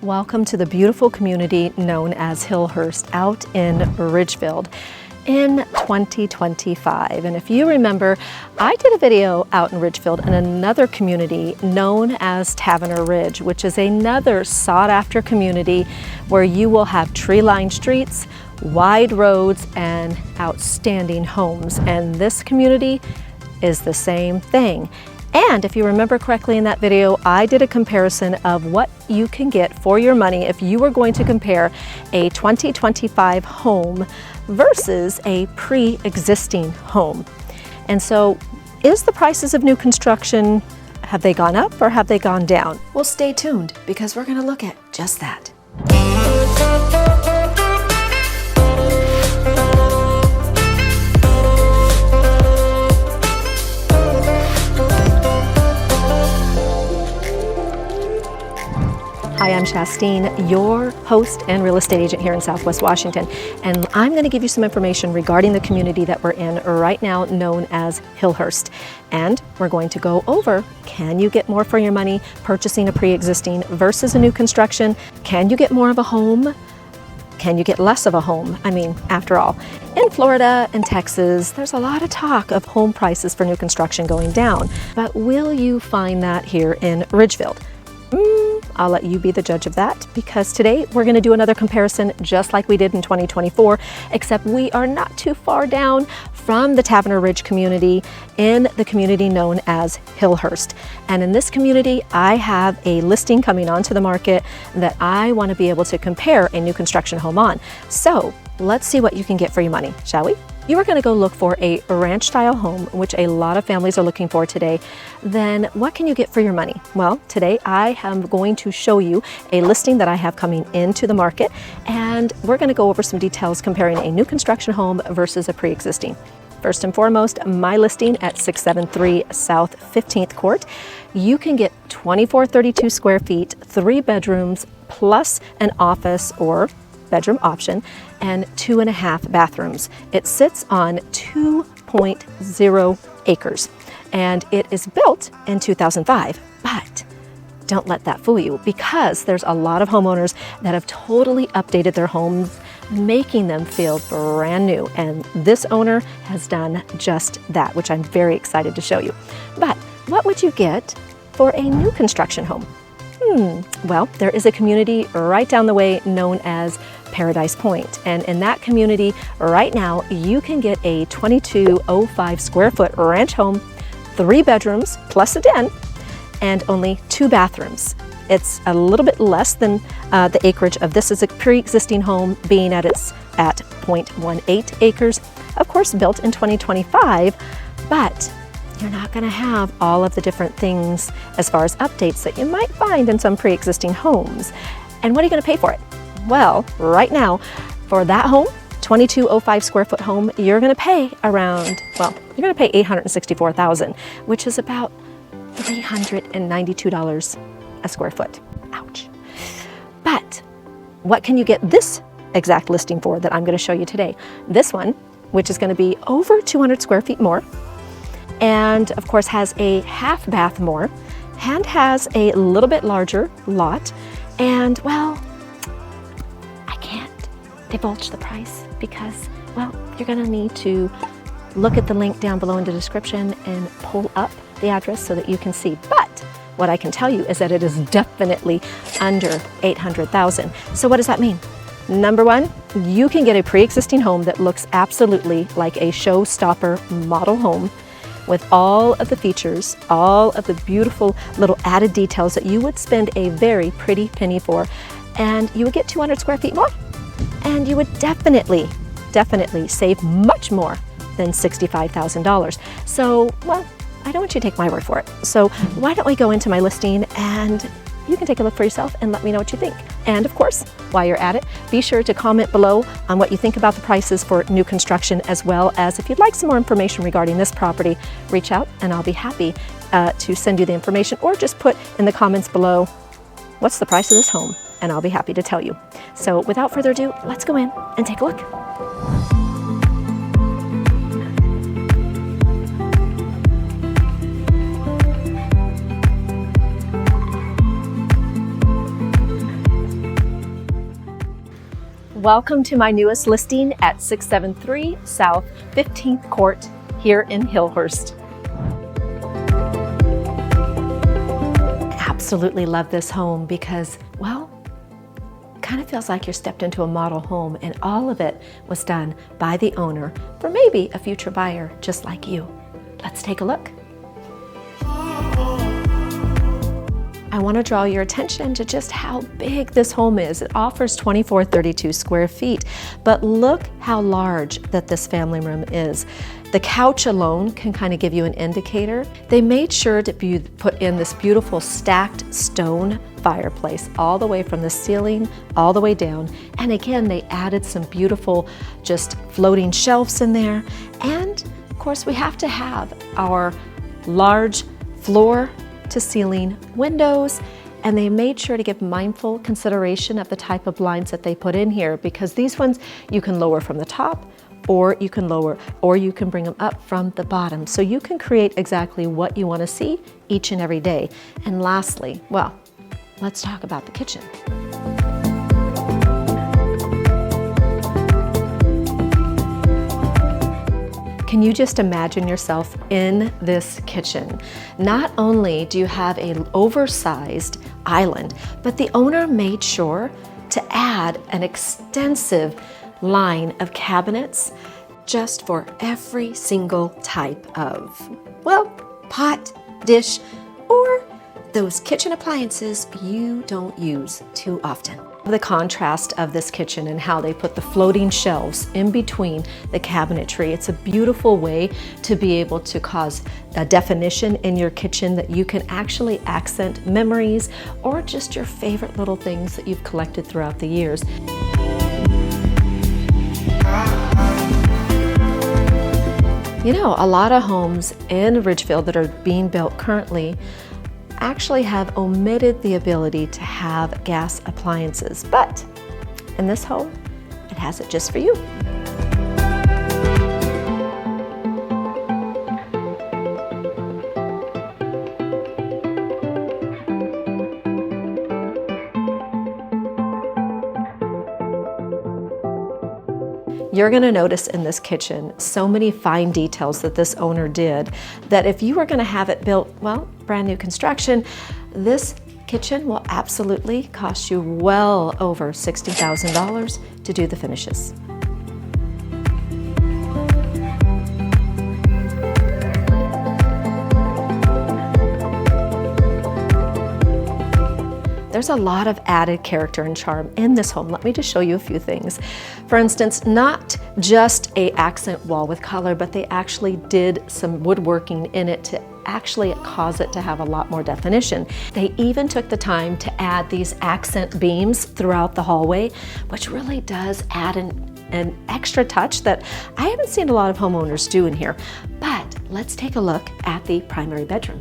Welcome to the beautiful community known as Hillhurst out in Ridgefield in 2025. And if you remember, I did a video out in Ridgefield in another community known as Taverner Ridge, which is another sought-after community where you will have tree-lined streets, wide roads, and outstanding homes. And this community is the same thing. And if you remember correctly in that video, I did a comparison of what you can get for your money if you were going to compare a 2025 home versus a pre-existing home. And so, is the prices of new construction, have they gone up or have they gone down? Well, stay tuned because we're going to look at just that. Hi, I'm Shastine, your host and real estate agent here in Southwest Washington, and I'm going to give you some information regarding the community that we're in right now known as Hillhurst. And we're going to go over, can you get more for your money purchasing a pre-existing versus a new construction? Can you get more of a home? Can you get less of a home? I mean, after all, in Florida and Texas, there's a lot of talk of home prices for new construction going down. But will you find that here in Ridgefield? I'll let you be the judge of that, because today we're going to do another comparison just like we did in 2024, except we are not too far down from the Taverner Ridge community in the community known as Hillhurst. And in this community, I have a listing coming onto the market that I want to be able to compare a new construction home on. So let's see what you can get for your money, shall we? You are going to go look for a ranch style home, which a lot of families are looking for today. Then what can you get for your money? Well, today I am going to show you a listing that I have coming into the market, and we're going to go over some details comparing a new construction home versus a pre-existing. First and foremost, my listing at 673 South 15th Court. You can get 2432 square feet, 3 bedrooms, plus an office or bedroom option, and 2.5 bathrooms. It sits on 2.0 acres, and it is built in 2005. But don't let that fool you, because there's a lot of homeowners that have totally updated their homes, making them feel brand new. And this owner has done just that, which I'm very excited to show you. But what would you get for a new construction home? Well, there is a community right down the way known as Paradise Point. And in that community right now, you can get a 2205 square foot ranch home, 3 bedrooms plus a den, and only 2 bathrooms. It's a little bit less than the acreage of this is a pre-existing home, being at 0.18 acres, of course built in 2025, but you're not going to have all of the different things as far as updates that you might find in some pre-existing homes. And what are you going to pay for it? Well, right now, for that home, 2205 square foot home, you're going to pay around, well, you're going to pay $864,000, which is about $392 a square foot. Ouch. But what can you get this exact listing for that I'm going to show you today? This one, which is going to be over 200 square feet more, and of course has a half bath more, and has a little bit larger lot. And well, I can't divulge the price because, well, you're going to need to look at the link down below in the description and pull up the address so that you can see. But what I can tell you is that it is definitely under $800,000. So what does that mean? Number one, you can get a pre-existing home that looks absolutely like a showstopper model home, with all of the features, all of the beautiful little added details that you would spend a very pretty penny for. And you would get 200 square feet more, and you would definitely save much more than $65,000. So, well, I don't want you to take my word for it. So why don't we go into my listing and you can take a look for yourself and let me know what you think. And of course, while you're at it, be sure to comment below on what you think about the prices for new construction, as well as if you'd like some more information regarding this property, reach out and I'll be happy to send you the information, or just put in the comments below, what's the price of this home? And I'll be happy to tell you. So without further ado, let's go in and take a look. Welcome to my newest listing at 673 South 15th Court here in Hillhurst. Absolutely love this home because, well, it kind of feels like you're stepped into a model home, and all of it was done by the owner for maybe a future buyer just like you. Let's take a look. I want to draw your attention to just how big this home is. It offers 2432 square feet, but look how large that this family room is. The couch alone can kind of give you an indicator. They made sure to put in this beautiful stacked stone fireplace all the way from the ceiling all the way down. And again, they added some beautiful just floating shelves in there. And of course, we have to have our large floor to ceiling windows, and they made sure to give mindful consideration of the type of blinds that they put in here, because these ones you can lower from the top, or you can bring them up from the bottom, so you can create exactly what you want to see each and every day. And lastly, well, let's talk about the kitchen. Can you just imagine yourself in this kitchen? Not only do you have an oversized island, but the owner made sure to add an extensive line of cabinets just for every single type of, well, pot, dish, or those kitchen appliances you don't use too often. The contrast of this kitchen and how they put the floating shelves in between the cabinetry. It's a beautiful way to be able to cause a definition in your kitchen that you can actually accent memories or just your favorite little things that you've collected throughout the years. You know, a lot of homes in Ridgefield that are being built currently actually have omitted the ability to have gas appliances, but in this home, it has it just for you. You're going to notice in this kitchen so many fine details that this owner did that if you were going to have it built, well, brand new construction, this kitchen will absolutely cost you well over $60,000 to do the finishes. There's a lot of added character and charm in this home. Let me just show you a few things. For instance, not just an accent wall with color, but they actually did some woodworking in it to actually cause it to have a lot more definition. They even took the time to add these accent beams throughout the hallway, which really does add an extra touch that I haven't seen a lot of homeowners do in here. But let's take a look at the primary bedroom.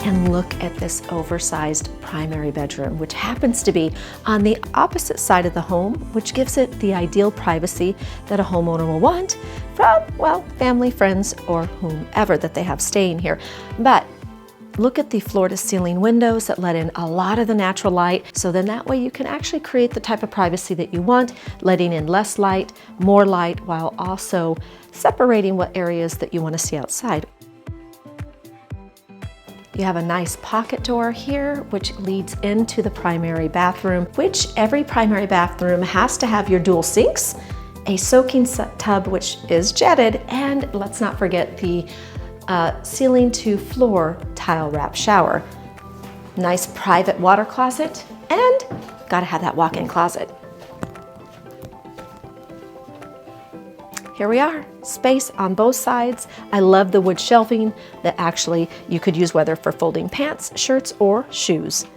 And look at this oversized primary bedroom, which happens to be on the opposite side of the home, which gives it the ideal privacy that a homeowner will want from, well, family, friends, or whomever that they have staying here. But look at the floor-to-ceiling windows that let in a lot of the natural light, so then that way you can actually create the type of privacy that you want, letting in less light, more light, while also separating what areas that you want to see outside. You have a nice pocket door here, which leads into the primary bathroom, which every primary bathroom has to have your dual sinks, a soaking tub, which is jetted, and let's not forget the ceiling to floor tile wrap shower. Nice private water closet, and gotta have that walk-in closet. Here we are, space on both sides. I love the wood shelving that actually you could use whether for folding pants, shirts, or shoes.